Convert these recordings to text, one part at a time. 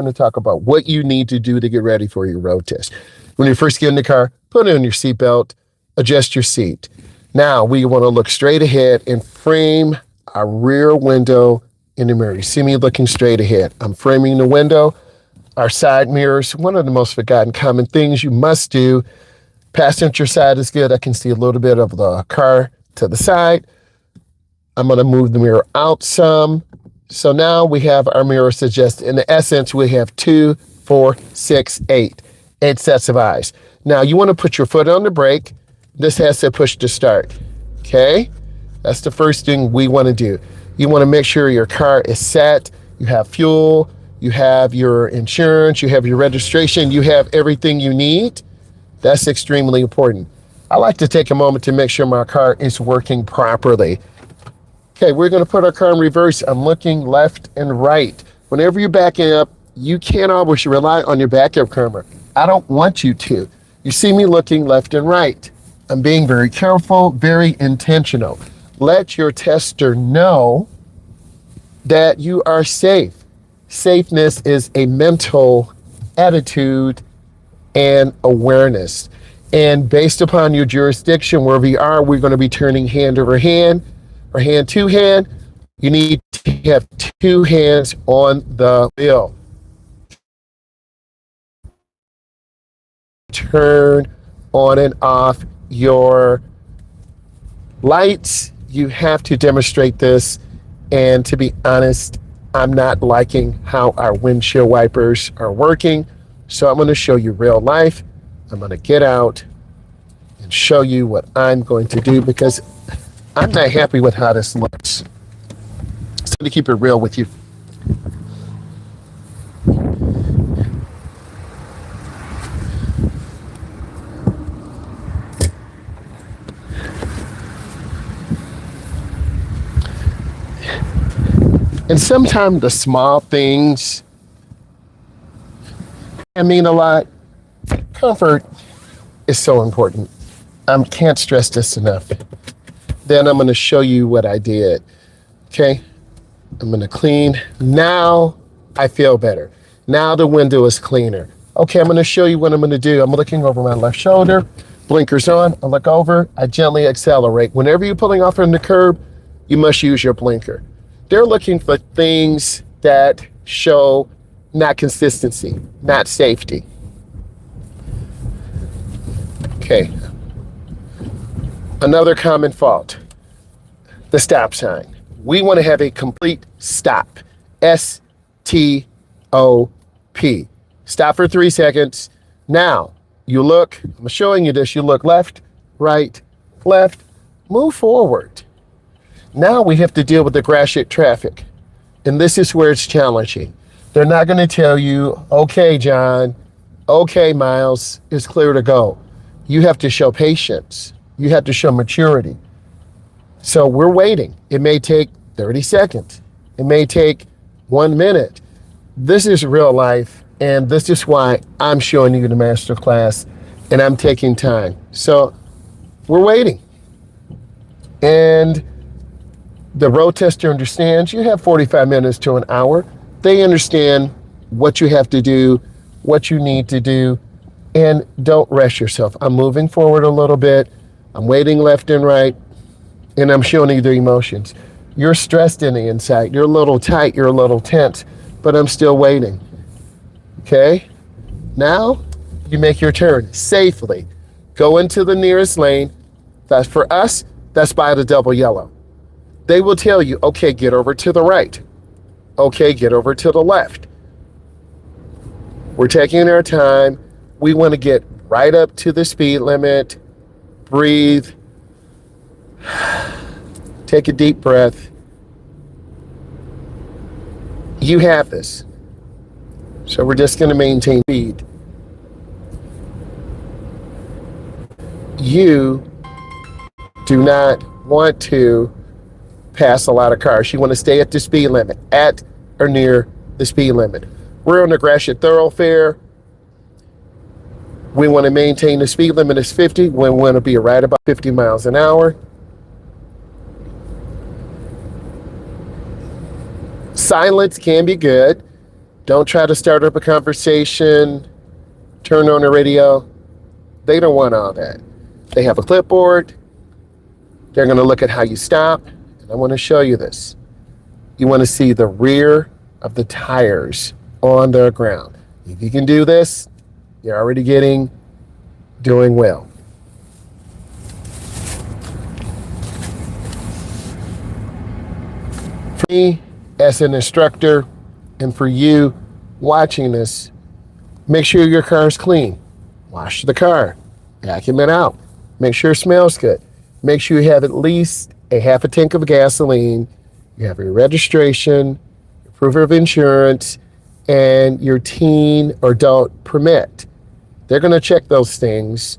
going to talk about what you need to do to get ready for your road test. When you first get in the car, put on your seatbelt, adjust your seat. Now we want to look straight ahead and frame our rear window in the mirror. You see me looking straight ahead. I'm framing the window. Our side mirrors, one of the most forgotten common things you must do. Passenger side is good. I can see a little bit of the car to the side. I'm going to move the mirror out some. So now we have our mirrors adjusted. In essence, we have 2, 4, 6, 8. 8 sets of eyes. Now you want to put your foot on the brake. This has to push to start. Okay? That's the first thing we want to do. You want to make sure your car is set. You have fuel. You have your insurance. You have your registration. You have everything you need. That's extremely important. I like to take a moment to make sure my car is working properly. Okay, we're going to put our car in reverse. I'm looking left and right. Whenever you're backing up, you can't always rely on your backup camera. I don't want you to. You see me looking left and right. I'm being very careful, very intentional. Let your tester know that you are safe. Safeness is a mental attitude and awareness. And based upon your jurisdiction, where we are, we're going to be turning hand over hand or hand to hand. You need to have 2 hands on the wheel. Turn on and off your lights. You have to demonstrate this. And to be honest, I'm not liking how our windshield wipers are working. So I'm going to show you real life. I'm going to get out and show you what I'm going to do because I'm not happy with how this looks. So to keep it real with you. And sometimes the small things can mean a lot. Comfort is so important. I can't stress this enough. Then I'm going to show you what I did. Okay, I'm going to clean. Now I feel better. Now the window is cleaner. Okay, I'm going to show you what I'm going to do. I'm looking over my left shoulder. Blinkers on. I look over. I gently accelerate. Whenever you're pulling off from the curb, you must use your blinker. They're looking for things that show not consistency, not safety. Okay. Another common fault, the stop sign. We want to have a complete stop. S-T-O-P. Stop for 3 seconds. Now, you look, I'm showing you this, you look left, right, left, move forward. Now we have to deal with the Gratiot traffic. And this is where it's challenging. They're not going to tell you, okay, John, okay, Myles, it's clear to go. You have to show patience. You have to show maturity. So we're waiting. It may take 30 seconds. It may take 1 minute. This is real life. And this is why I'm showing you the masterclass and I'm taking time. So we're waiting. And the road tester understands you have 45 minutes to an hour. They understand what you have to do, what you need to do, and don't rush yourself. I'm moving forward a little bit. I'm waiting left and right, and I'm showing you the emotions. You're stressed in the inside. You're a little tight. You're a little tense, but I'm still waiting. Okay? Now, you make your turn safely. Go into the nearest lane. That's for us, that's by the double yellow. They will tell you, okay, get over to the right. Okay, get over to the left. We're taking our time. We want to get right up to the speed limit. Breathe. Take a deep breath. You have this. So we're just going to maintain speed. You do not want to pass a lot of cars. You want to stay at the speed limit, at or near the speed limit. We're on the Gratiot thoroughfare. We want to maintain the speed limit is 50. We want to be right about 50 miles an hour. Silence can be good. Don't try to start up a conversation, turn on the radio. They don't want all that. They have a clipboard. They're going to look at how you stop. And I want to show you this. You want to see the rear of the tires on the ground. If you can do this, you're already doing well. For me, as an instructor, and for you watching this, make sure your car is clean. Wash the car, vacuum it out. Make sure it smells good. Make sure you have at least a half a tank of gasoline. You have your registration, your proof of insurance, and your teen or adult permit. They're going to check those things.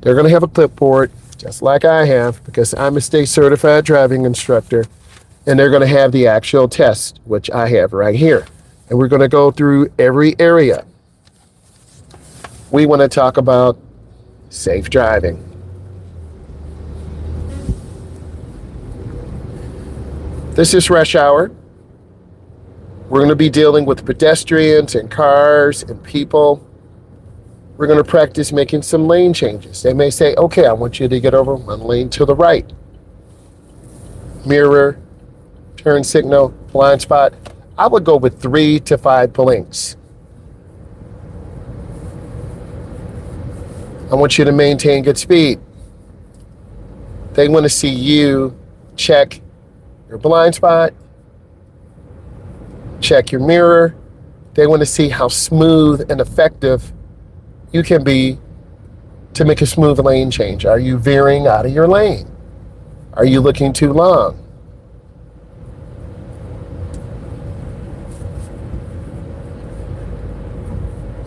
They're going to have a clipboard, just like I have, because I'm a state certified driving instructor. And they're going to have the actual test, which I have right here. And we're going to go through every area. We want to talk about safe driving. This is rush hour. We're going to be dealing with pedestrians and cars and people. We're going to practice making some lane changes. They may say, okay, I want you to get over one lane to the right. Mirror, turn signal, blind spot. I would go with 3 to 5 blinks. I want you to maintain good speed. They want to see you check your blind spot, check your mirror. They want to see how smooth and effective you can be to make a smooth lane change. Are you veering out of your lane? Are you looking too long?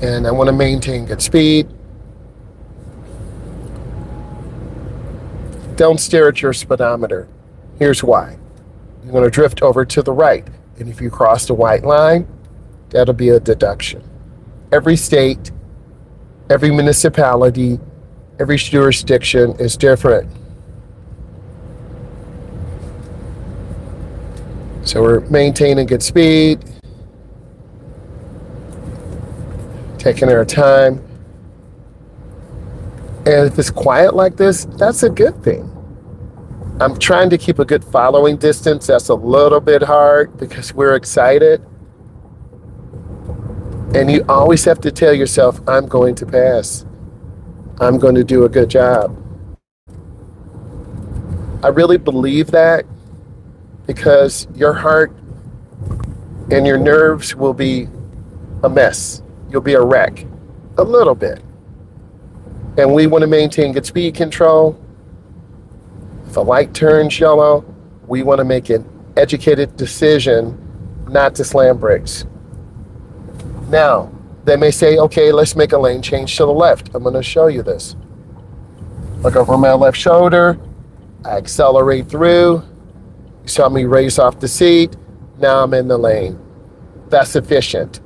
And I want to maintain good speed. Don't stare at your speedometer. Here's why. You're going to drift over to the right. And if you cross the white line, that'll be a deduction. Every state, every municipality, every jurisdiction is different. So we're maintaining good speed, taking our time. And if it's quiet like this, that's a good thing. I'm trying to keep a good following distance. That's a little bit hard because we're excited. And you always have to tell yourself, I'm going to pass. I'm going to do a good job. I really believe that because your heart and your nerves will be a mess. You'll be a wreck, a little bit. And we want to maintain good speed control. If a light turns yellow, we want to make an educated decision not to slam brakes. Now, they may say, okay, let's make a lane change to the left. I'm going to show you this. Look over my left shoulder. I accelerate through. You saw me raise off the seat. Now I'm in the lane. That's efficient.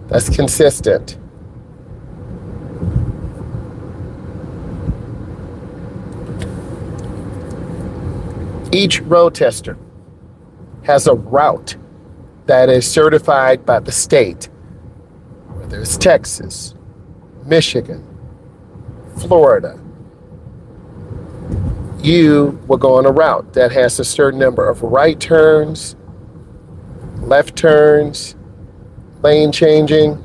That's consistent. Each road tester has a route that is certified by the state, whether it's Texas, Michigan, Florida. You will go on a route that has a certain number of right turns, left turns, lane changing.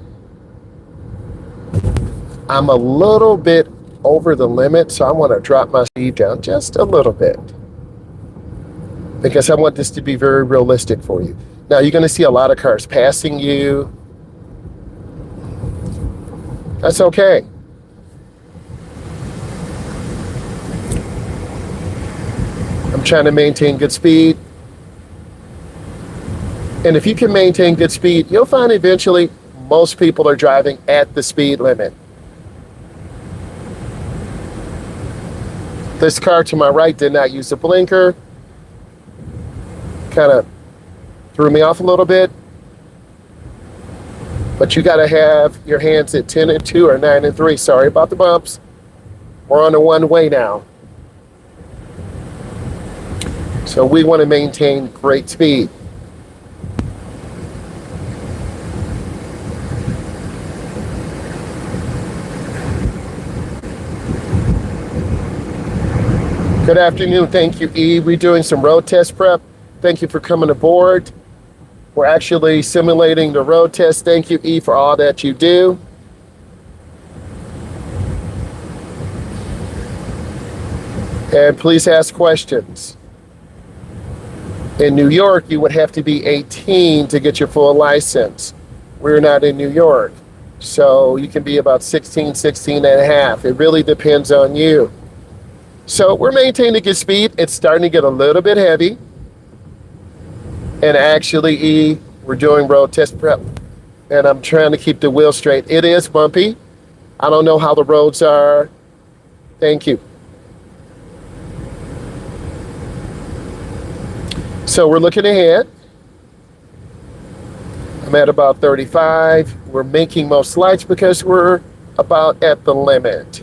I'm a little bit over the limit, so I want to drop my speed down just a little bit because I want this to be very realistic for you. Now, you're going to see a lot of cars passing you. That's okay. I'm trying to maintain good speed. And if you can maintain good speed, you'll find eventually most people are driving at the speed limit. This car to my right did not use a blinker. Kind of threw me off a little bit. But you got to have your hands at 10 and 2 or 9 and 3. Sorry about the bumps. We're on a one-way now. So we want to maintain great speed. Good afternoon. Thank you, E. We're doing some road test prep. Thank you for coming aboard. We're actually simulating the road test. Thank you, E, for all that you do. And please ask questions. In New York, you would have to be 18 to get your full license. We're not in New York. So you can be about 16, 16 and a half. It really depends on you. So we're maintaining good speed. It's starting to get a little bit heavy. And actually, E, we're doing road test prep. And I'm trying to keep the wheel straight. It is bumpy. I don't know how the roads are. Thank you. So we're looking ahead. I'm at about 35. We're making most lights because we're about at the limit.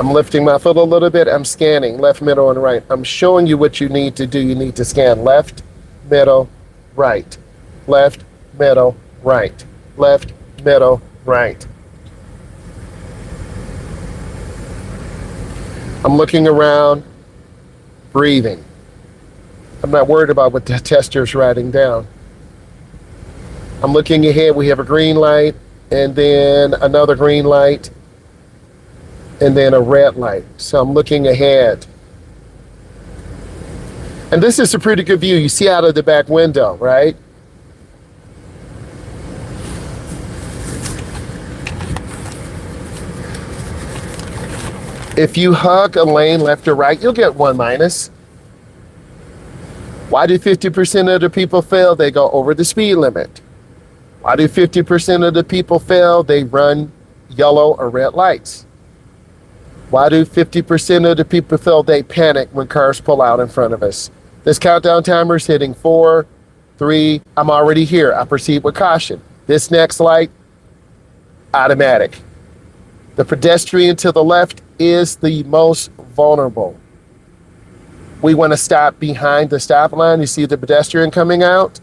I'm lifting my foot a little bit. I'm scanning left, middle, and right. I'm showing you what you need to do. You need to scan left, middle, right. Left, middle, right. Left, middle, right. I'm looking around, breathing. I'm not worried about what the tester's writing down. I'm looking ahead. We have a green light, and then another green light, and then a red light. So I'm looking ahead. And this is a pretty good view. You see out of the back window, right? If you hug a lane left or right, you'll get 1 minus. Why do 50% of the people fail? They go over the speed limit. Why do 50% of the people fail? They run yellow or red lights. Why do 50% of the people fail? They panic when cars pull out in front of us. This countdown timer is hitting 4, 3. I'm already here. I proceed with caution. This next light, automatic. The pedestrian to the left is the most vulnerable. We want to stop behind the stop line. You see the pedestrian coming out?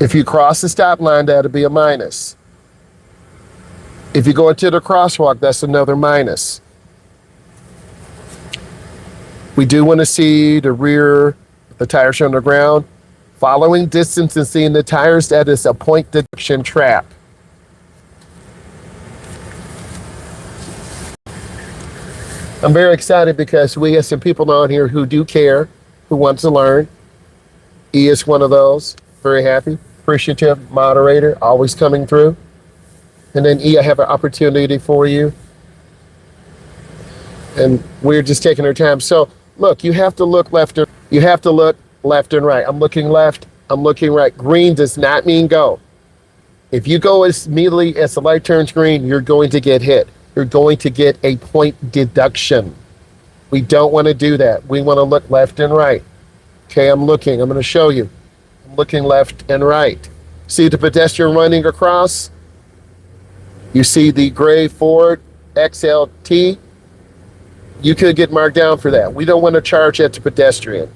If you cross the stop line, that'll be a minus. If you go into the crosswalk, that's another minus. We do want to see the rear, the tires on the ground. Following distance and seeing the tires, that is a point deduction trap. I'm very excited because we have some people on here who do care, who want to learn. E is one of those. Very happy, appreciative, moderator, always coming through. And then E, I have an opportunity for you. And we're just taking our time. So look, you have to look left and right. I'm looking left, I'm looking right. Green does not mean go. If you go as immediately as the light turns green, you're going to get hit. You're going to get a point deduction. We don't want to do that. We want to look left and right. Okay, I'm looking. I'm going to show you. I'm looking left and right. See the pedestrian running across? You see the gray Ford XLT? You could get marked down for that. We don't want to charge at the pedestrian.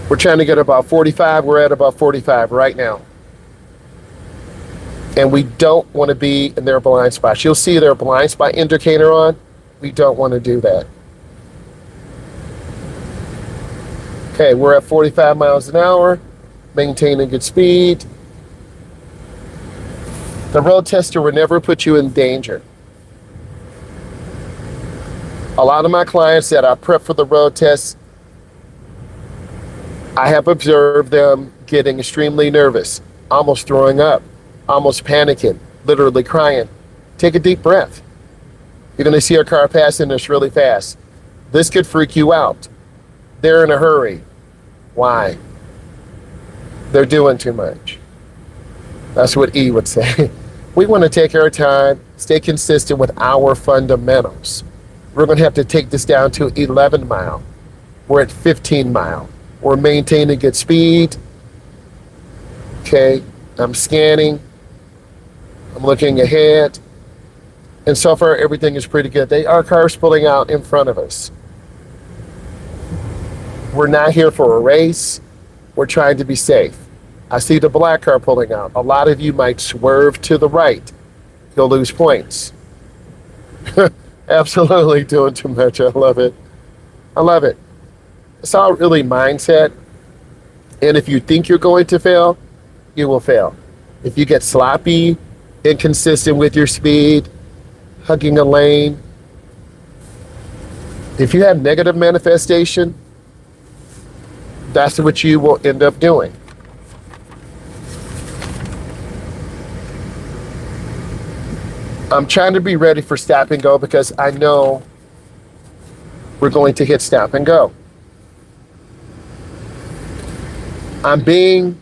We're trying to get about 45. We're at about 45 right now. And we don't want to be in their blind spots. You'll see their blind spot indicator on. We don't want to do that. Okay, we're at 45 miles an hour, maintaining good speed. The road tester will never put you in danger. A lot of my clients that I prep for the road test, I have observed them getting extremely nervous, almost throwing up, almost panicking, literally crying. Take a deep breath. You're going to see a car passing us really fast. This could freak you out. They're in a hurry. Why? They're doing too much. That's what E would say. We want to take our time, stay consistent with our fundamentals. We're going to have to take this down to 11 mile. We're at 15 mile. We're maintaining good speed. Okay, I'm scanning. I'm looking ahead. And so far, everything is pretty good. They are cars pulling out in front of us. We're not here for a race. We're trying to be safe. I see the black car pulling out. A lot of you might swerve to the right. You'll lose points. Absolutely doing too much. I love it. I love it. It's all really mindset. And if you think you're going to fail, you will fail. If you get sloppy, inconsistent with your speed, hugging a lane, if you have negative manifestation, that's what you will end up doing. I'm trying to be ready for stop and go because I know we're going to hit stop and go. I'm being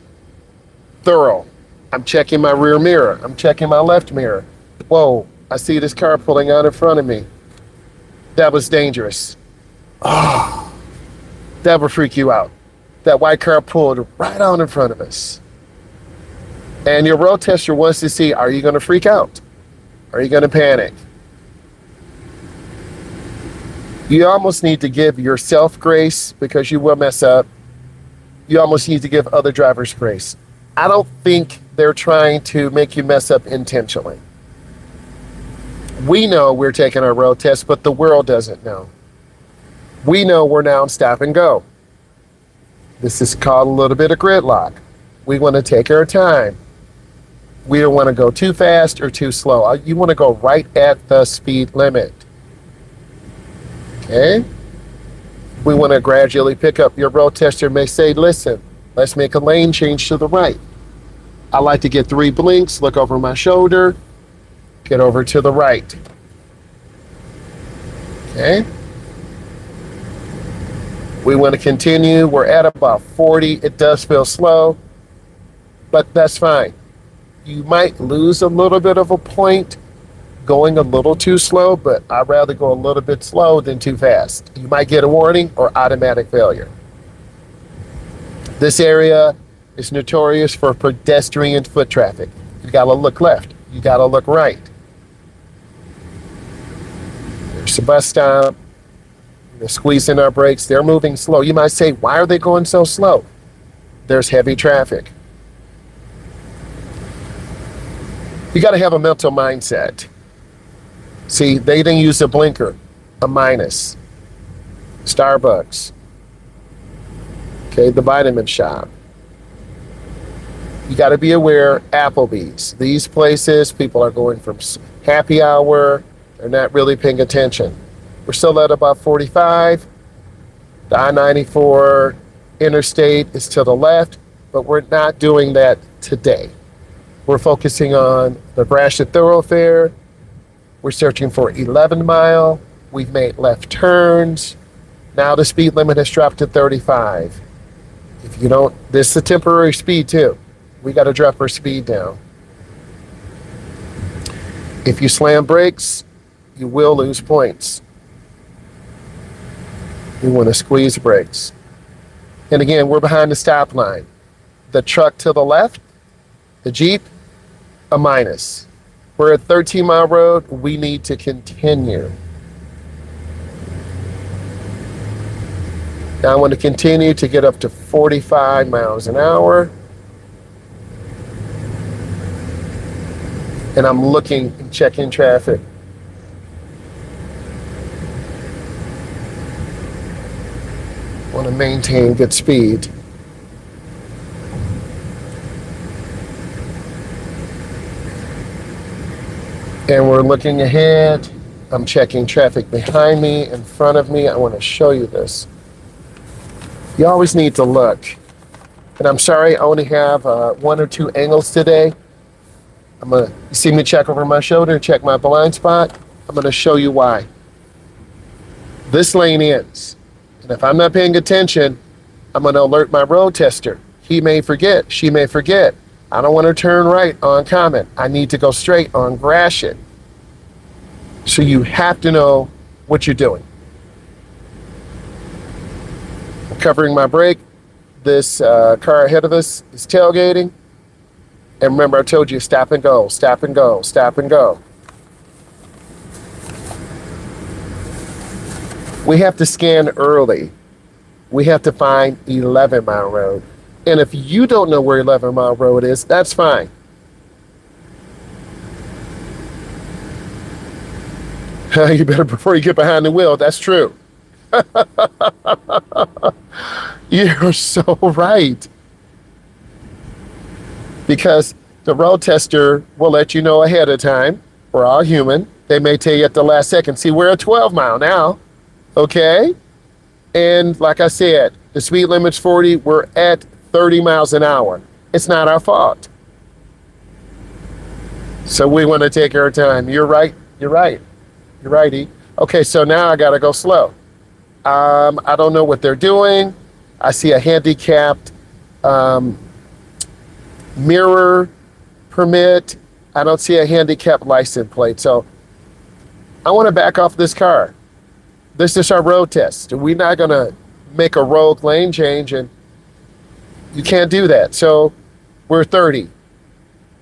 thorough. I'm checking my rear mirror. I'm checking my left mirror. Whoa, I see this car pulling out in front of me. That was dangerous. Oh, that will freak you out. That white car pulled right out in front of us. And your road tester wants to see, are you going to freak out? Are you going to panic? You almost need to give yourself grace because you will mess up. You almost need to give other drivers grace. I don't think they're trying to make you mess up intentionally. We know we're taking our road test, but the world doesn't know. We know we're now in stop and go. This is called a little bit of gridlock. We want to take our time. We don't want to go too fast or too slow. You want to go right at the speed limit. Okay? We want to gradually pick up. Your road tester may say, listen, let's make a lane change to the right. I like to get 3 blinks, look over my shoulder, get over to the right. Okay? We want to continue. We're at about 40. It does feel slow, but that's fine. You might lose a little bit of a point going a little too slow, but I'd rather go a little bit slow than too fast. You might get a warning or automatic failure. This area is notorious for pedestrian foot traffic. You got to look left. You got to look right. There's a bus stop. They're squeezing our brakes. They're moving slow. You might say, why are they going so slow? There's heavy traffic. You got to have a mental mindset. See, they didn't use a blinker, a minus. Starbucks. Okay, the vitamin shop. You got to be aware, Applebee's. These places, people are going from happy hour. They're not really paying attention. We're still at about 45. The I-94 interstate is to the left, but we're not doing that today. We're focusing on the Gratiot thoroughfare. We're searching for 11 Mile. We've made left turns. Now the speed limit has dropped to 35. If you don't, this is a temporary speed too. We got to drop our speed down. If you slam brakes, you will lose points. You want to squeeze brakes. And again, we're behind the stop line. The truck to the left, the Jeep, a minus. We're at 13 Mile Road. We need to continue. Now I want to continue to get up to 45 miles an hour. And I'm looking and checking traffic. Want to maintain good speed. And we're looking ahead. I'm checking traffic behind me, in front of me. I want to show you this. You always need to look. And I'm sorry, I only have 1 or 2 angles today. You see me check over my shoulder, check my blind spot. I'm going to show you why. This lane ends. And if I'm not paying attention, I'm going to alert my road tester. He may forget, she may forget. I don't want to turn right on Common. I need to go straight on Gratiot. So you have to know what you're doing. I'm covering my brake. This car ahead of us is tailgating. And remember, I told you, stop and go, stop and go, stop and go. We have to scan early. We have to find 11 Mile Road. And if you don't know where 11 Mile Road is, that's fine. You better, before you get behind the wheel, that's true. You're so right. Because the road tester will let you know ahead of time. We're all human. They may tell you at the last second, see, we're at 12 mile now, okay? And like I said, the speed limit's 40, we're at 30 miles an hour. It's not our fault. So we want to take our time. You're right, you're right. You're righty. Okay, so now I gotta go slow. I don't know what they're doing. I see a handicapped mirror permit. I don't see a handicapped license plate. So I want to back off this car. This is our road test. We're not going to make a rogue lane change, and you can't do that. So we're 30.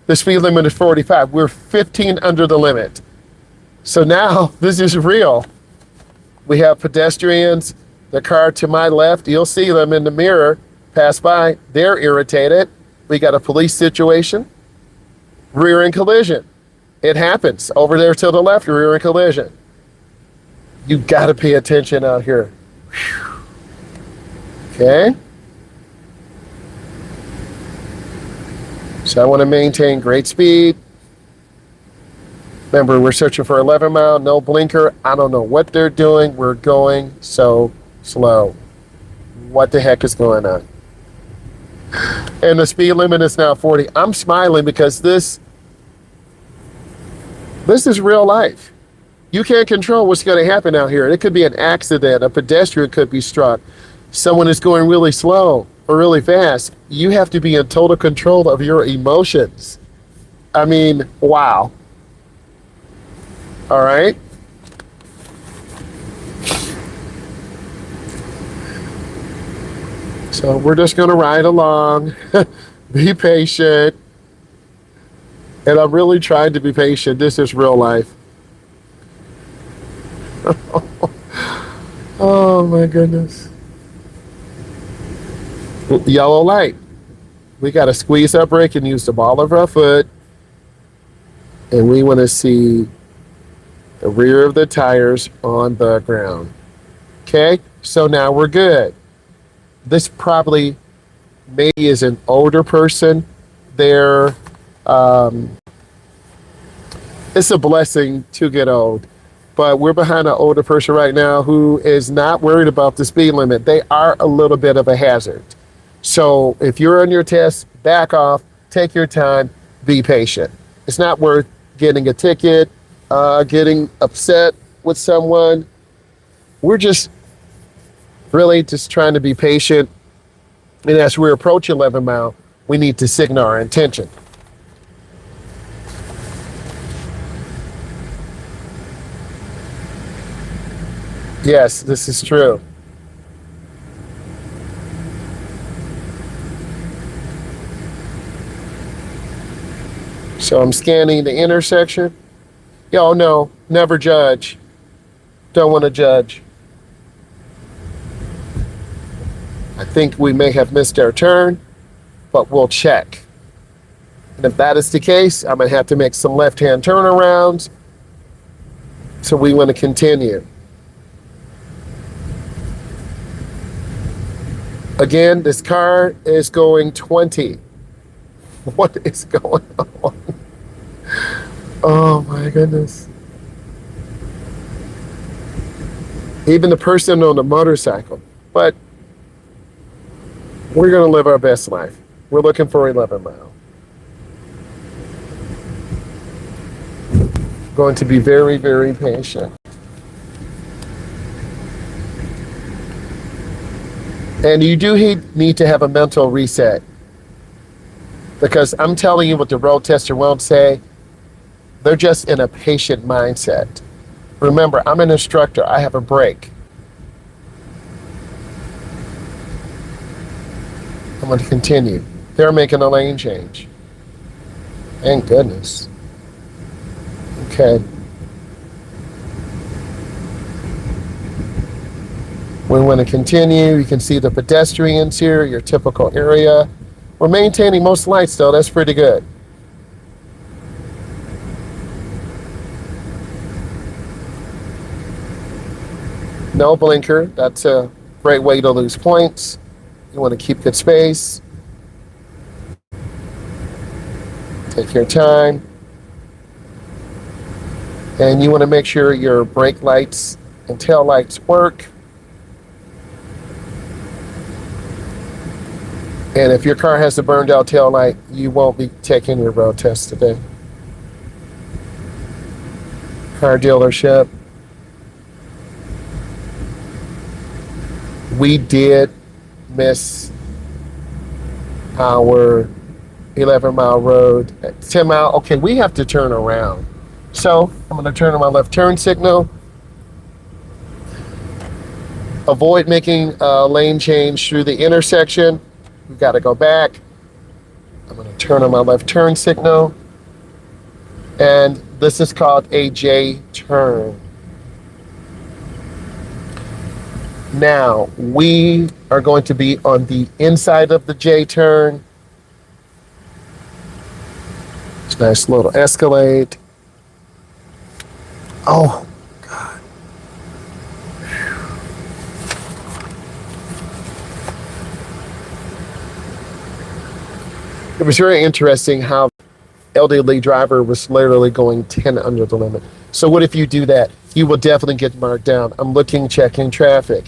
The speed limit is 45. We're 15 under the limit. So now this is real. We have pedestrians. The car to my left, you'll see them in the mirror pass by. They're irritated. We got a police situation. Rear end collision. It happens. Over there to the left, rear end collision. You got to pay attention out here. Whew. Okay. So I want to maintain great speed. Remember, we're searching for 11 mile, no blinker. I don't know what they're doing. We're going so slow. What the heck is going on? And the speed limit is now 40. I'm smiling because this is real life. You can't control what's going to happen out here. It could be an accident. A pedestrian could be struck. Someone is going really slow or really fast. You have to be in total control of your emotions. I mean, wow. All right. So we're just going to ride along, be patient. And I'm really trying to be patient. This is real life. Oh my goodness. Yellow light. We got to squeeze our brake and use the ball of our foot. And we want to see the rear of the tires on the ground. Okay, so now we're good. This probably maybe is an older person. They're it's a blessing to get old, but we're behind an older person right now who is not worried about the speed limit. They are a little bit of a hazard. So if you're on your test, back off, take your time, be patient. It's not worth getting a ticket, getting upset with someone. We're just really just trying to be patient. And as we approach 11 mile, we need to signal our intention. Yes, this is true. So I'm scanning the intersection. Oh no, never judge. Don't want to judge. I think we may have missed our turn, but we'll check. And if that is the case, I'm going to have to make some left-hand turnarounds. So we want to continue. Again, this car is going 20. What is going on? Oh my goodness. Even the person on the motorcycle. But we're going to live our best life. We're looking for 11 mile. Going to be very, very patient. And you do need to have a mental reset. Because I'm telling you what the road tester won't say. They're just in a patient mindset. Remember, I'm an instructor. I have a break. I'm going to continue. They're making a lane change. Thank goodness. Okay. We want to continue. You can see the pedestrians here, your typical area. We're maintaining most lights though, that's pretty good. No blinker, that's a great way to lose points. You want to keep good space. Take your time. And you want to make sure your brake lights and tail lights work. And if your car has a burned out tail light, you won't be taking your road test today. Car dealership. We did miss our 11-mile road at 10 mile. Okay, we have to turn around. So I'm going to turn on my left turn signal. Avoid making a lane change through the intersection. We've got to go back. I'm going to turn on my left turn signal. And this is called a J turn. Now, we are going to be on the inside of the J turn. It's a nice little Escalade. Oh, God. It was very interesting how elderly driver was literally going 10 under the limit. So what if you do that? You will definitely get marked down. I'm looking, checking traffic.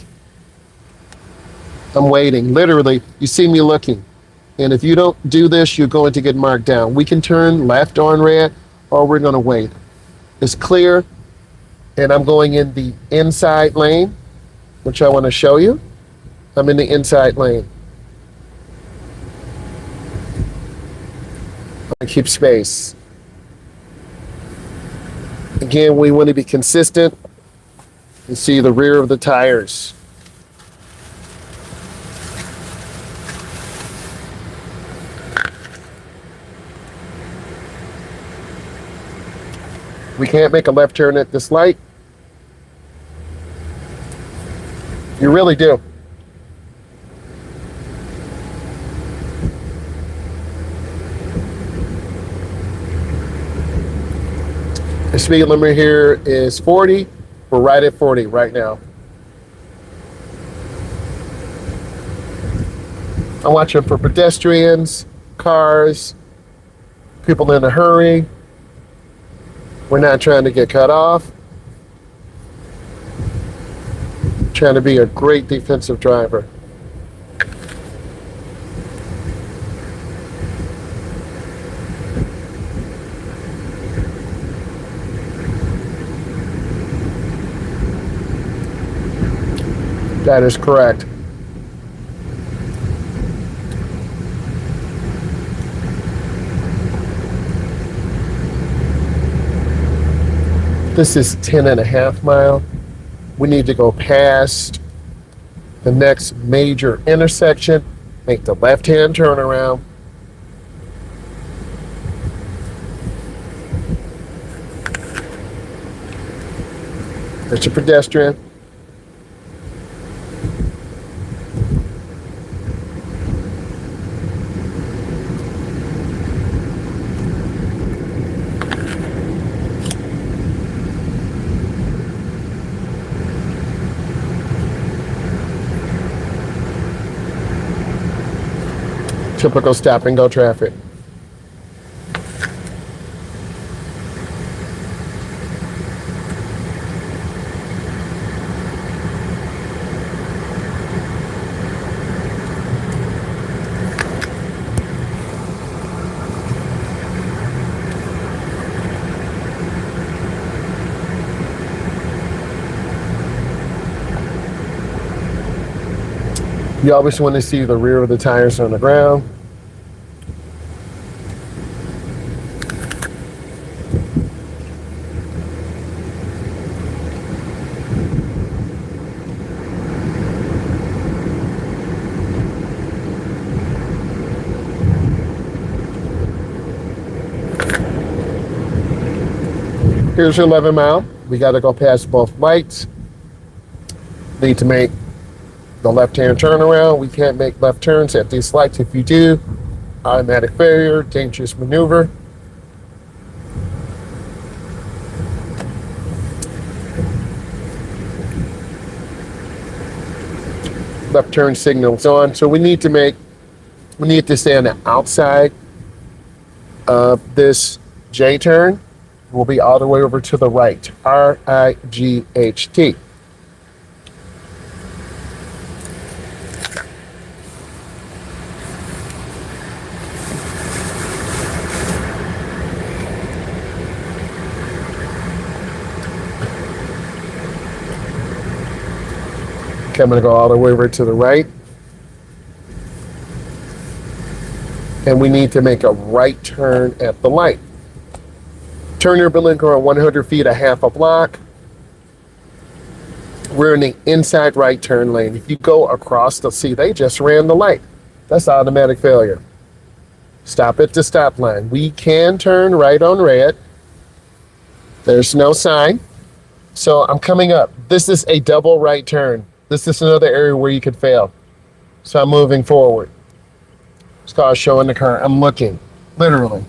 I'm waiting. Literally, you see me looking. And if you don't do this, you're going to get marked down. We can turn left on red, or we're going to wait. It's clear, and I'm going in the inside lane, which I want to show you. I'm in the inside lane. I keep space. Again, we want to be consistent and see the rear of the tires. We can't make a left turn at this light. You really do. The speed limit here is 40. We're right at 40 right now. I'm watching for pedestrians, cars, people in a hurry. We're not trying to get cut off. Trying to be a great defensive driver. That is correct. This is 10.5 mile. We need to go past the next major intersection, make the left-hand turnaround. There's a pedestrian. Typical stop and go traffic. You always want to see the rear of the tires on the ground. Here's your 11 mile. We got to go past both lights. Need to make the left-hand turnaround. We can't make left turns at these lights. If you do, automatic failure, dangerous maneuver. Left turn signal's on. So we need to stay on the outside of this J turn. We'll be all the way over to the right. R-I-G-H-T. Okay, I'm going to go all the way over to the right. And we need to make a right turn at the light. Turn your blinker on 100 feet, a half a block. We're in the inside right turn lane. If you go across, they'll see they just ran the light. That's automatic failure. Stop at the stop line. We can turn right on red. There's no sign. So I'm coming up. This is a double right turn. This is another area where you could fail. So I'm moving forward. This car's showing the car. I'm looking, literally.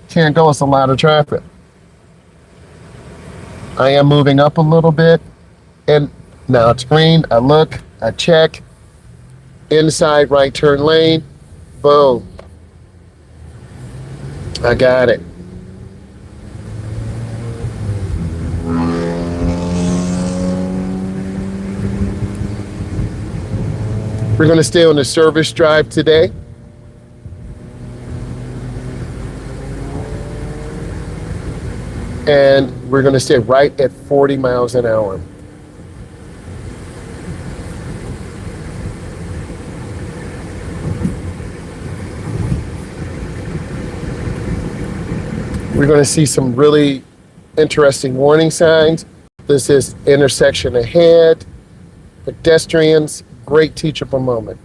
Can't go, it's a lot of traffic. I am moving up a little bit, and now it's green. I look, I check. Inside right turn lane, boom. I got it. We're going to stay on the service drive today. And we're going to stay right at 40 miles an hour. We're going to see some really interesting warning signs. This is intersection ahead, pedestrians, great teachable moment.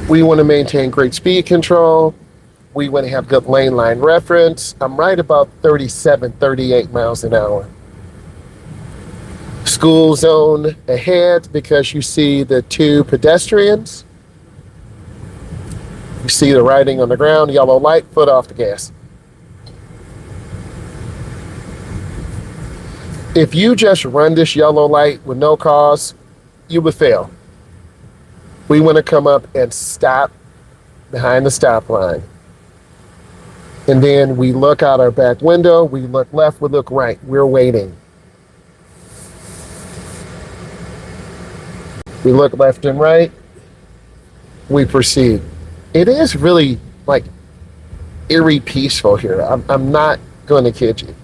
We want to maintain great speed control. We want to have good lane line reference. I'm right about 37, 38 miles an hour. School zone ahead because you see the two pedestrians. You see the writing on the ground, yellow light, foot off the gas. If you just run this yellow light with no cause, you would fail. We want to come up and stop behind the stop line. And then we look out our back window, we look left, we look right, we're waiting. We look left and right, we proceed. It is really like eerie peaceful here. I'm not going to kid you.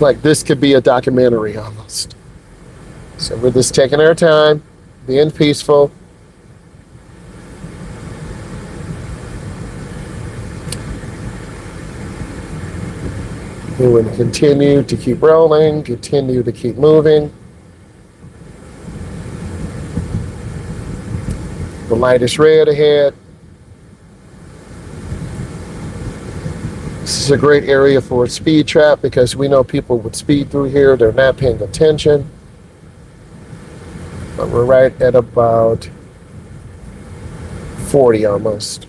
Like this could be a documentary almost. So we're just taking our time, being peaceful. We will continue to keep rolling, continue to keep moving. The light is red ahead. This is a great area for a speed trap because we know people would speed through here. They're not paying attention. But we're right at about 40 almost.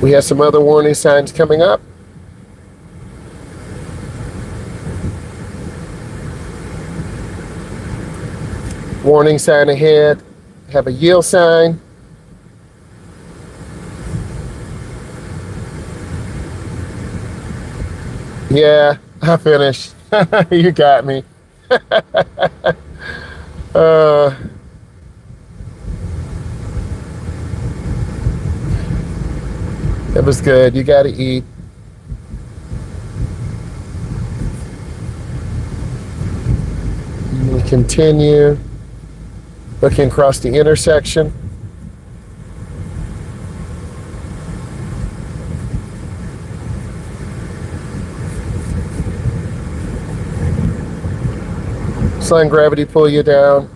We have some other warning signs coming up. Warning sign ahead. Have a yield sign. Yeah, I finished. You got me. It was good. You got to eat. We continue looking across the intersection. Letting gravity pull you down.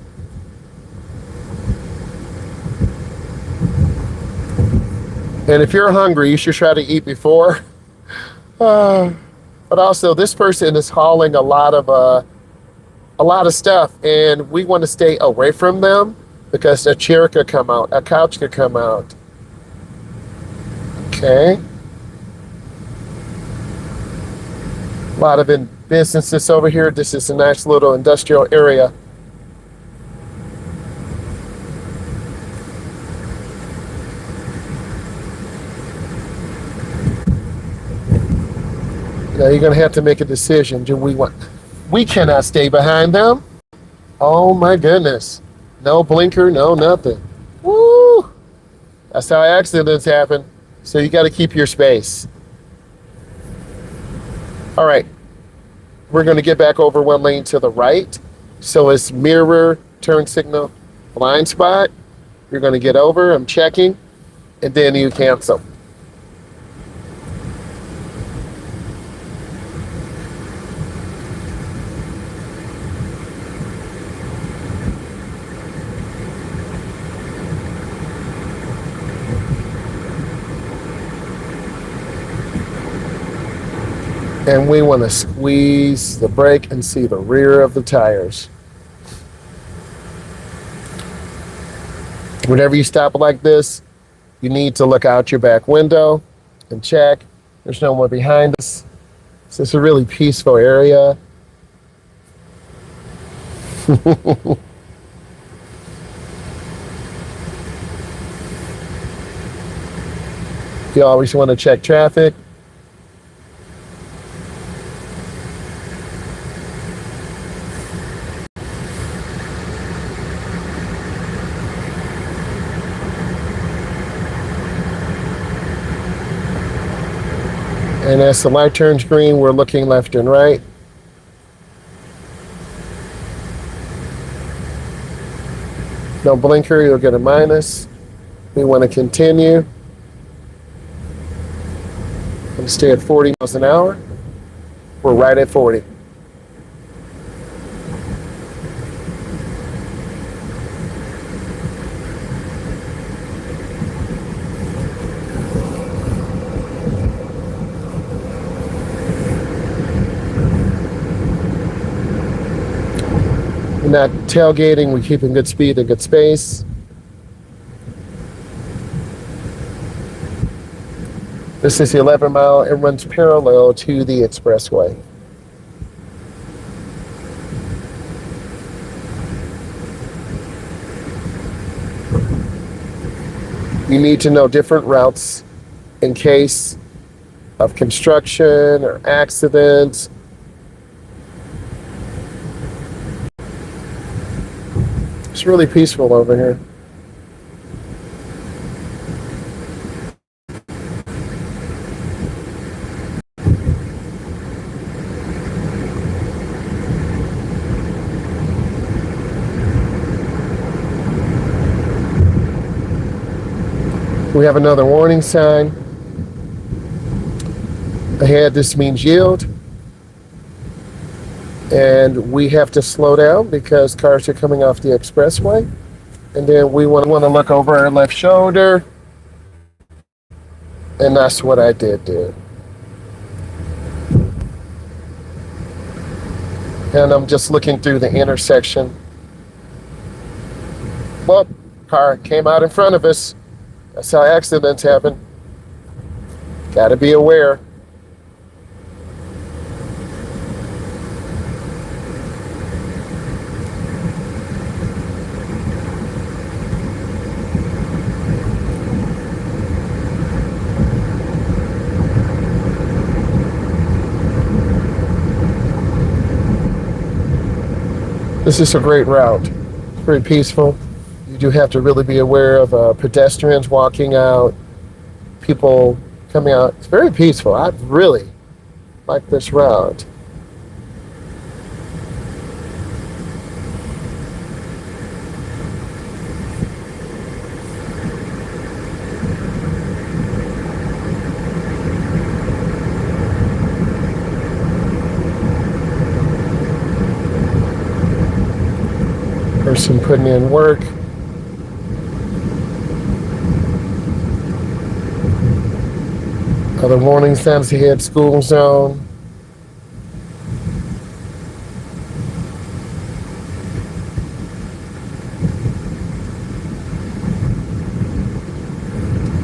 And if you're hungry, you should try to eat before. But also, this person is hauling a lot of stuff, and we want to stay away from them because a chair could come out, a couch could come out. Okay. A lot of businesses over here. This is a nice little industrial area. Now you're going to have to make a decision. We cannot stay behind them. Oh my goodness. No blinker, no nothing. Woo! That's how accidents happen. So you got to keep your space. All right. We're going to get back over one lane to the right. So it's mirror, turn signal, blind spot. You're going to get over. I'm checking. And then you cancel. And we want to squeeze the brake and see the rear of the tires. Whenever you stop like this, you need to look out your back window and check. There's no one behind us. So it's a really peaceful area. You always want to check traffic. And as the light turns green, we're looking left and right. No blinker, you'll get a minus. We want to continue. And stay at 40 miles an hour. We're right at 40. We're not tailgating, we're keeping good speed and good space. This is the 11 mile. It runs parallel to the expressway. You need to know different routes in case of construction or accidents. It's really peaceful over here. We have another warning sign. Ahead, this means yield. And we have to slow down because cars are coming off the expressway. And then we want to look over our left shoulder. And that's what I did there. And I'm just looking through the intersection. Well, car came out in front of us. That's how accidents happen. Got to be aware. This is a great route. It's very peaceful. You do have to really be aware of pedestrians walking out, people coming out. It's very peaceful. I really like this route. Person putting in work. Other warning signs ahead, school zone.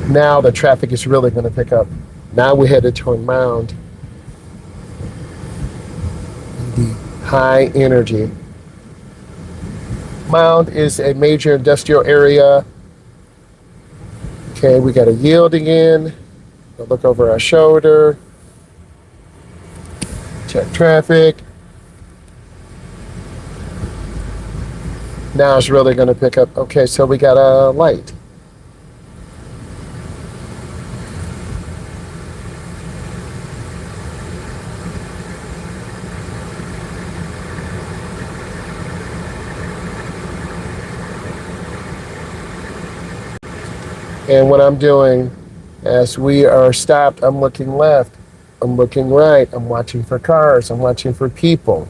Now the traffic is really going to pick up. Now we're headed toward Mound. The high energy. Mound is a major industrial area. Okay, we got a yield again. We'll look over our shoulder. Check traffic. Now it's really going to pick up. Okay, so we got a light. And what I'm doing, as we are stopped, I'm looking left, I'm looking right, I'm watching for cars, I'm watching for people.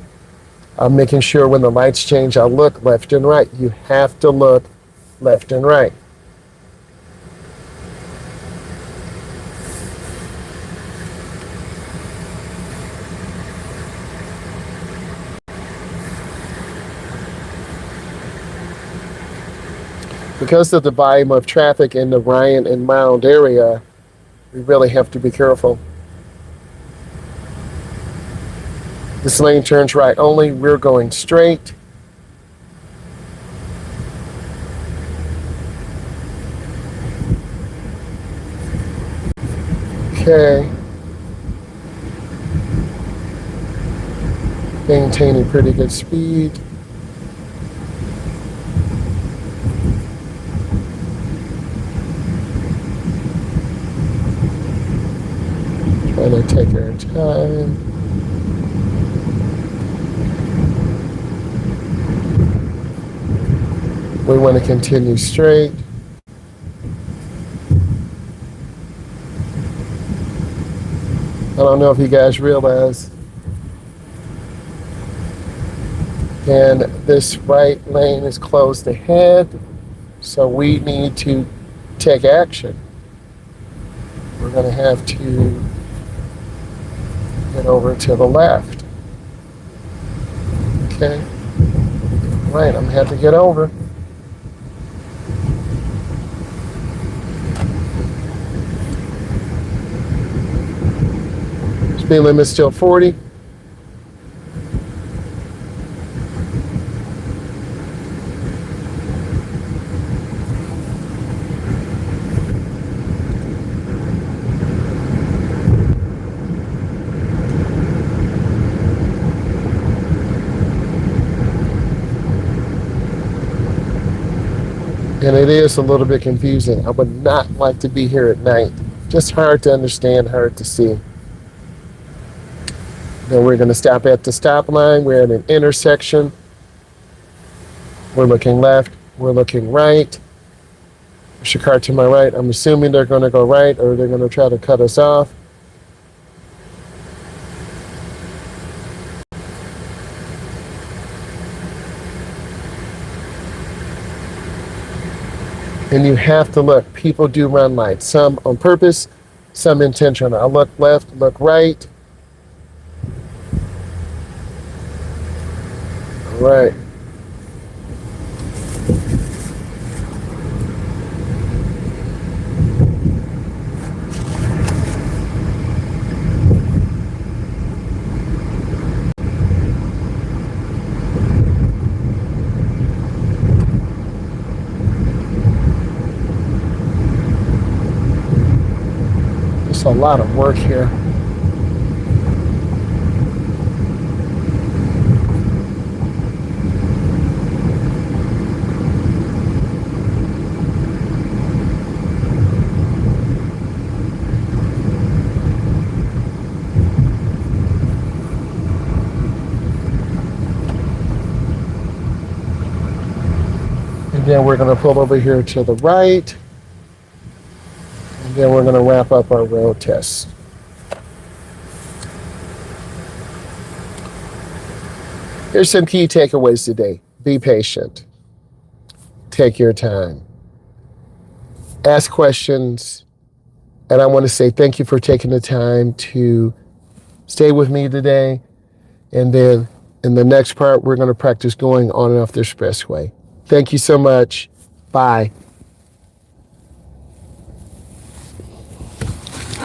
I'm making sure when the lights change, I'll look left and right. You have to look left and right. Because of the volume of traffic in the Ryan and Mound area, we really have to be careful. This lane turns right only. We're going straight. Okay. Maintaining pretty good speed. Trying to take our time. We want to continue straight. I don't know if you guys realize, and this right lane is closed ahead, so we need to take action. We're going to have to get over to the left. Okay. Right, I'm going to have to get over. Speed limit still 40. And it is a little bit confusing. I would not like to be here at night. Just hard to understand, hard to see. Then we're going to stop at the stop line. We're at an intersection. We're looking left. We're looking right. There's a car to my right. I'm assuming they're going to go right or they're going to try to cut us off. And you have to look. People do run lights. Some on purpose, some intentional. I look left, look right. All right. A lot of work here. And then we're going to pull over here to the right. Then we're going to wrap up our road test. Here's some key takeaways today. Be patient. Take your time. Ask questions. And I want to say thank you for taking the time to stay with me today. And then in the next part, we're going to practice going on and off the expressway. Thank you so much. Bye.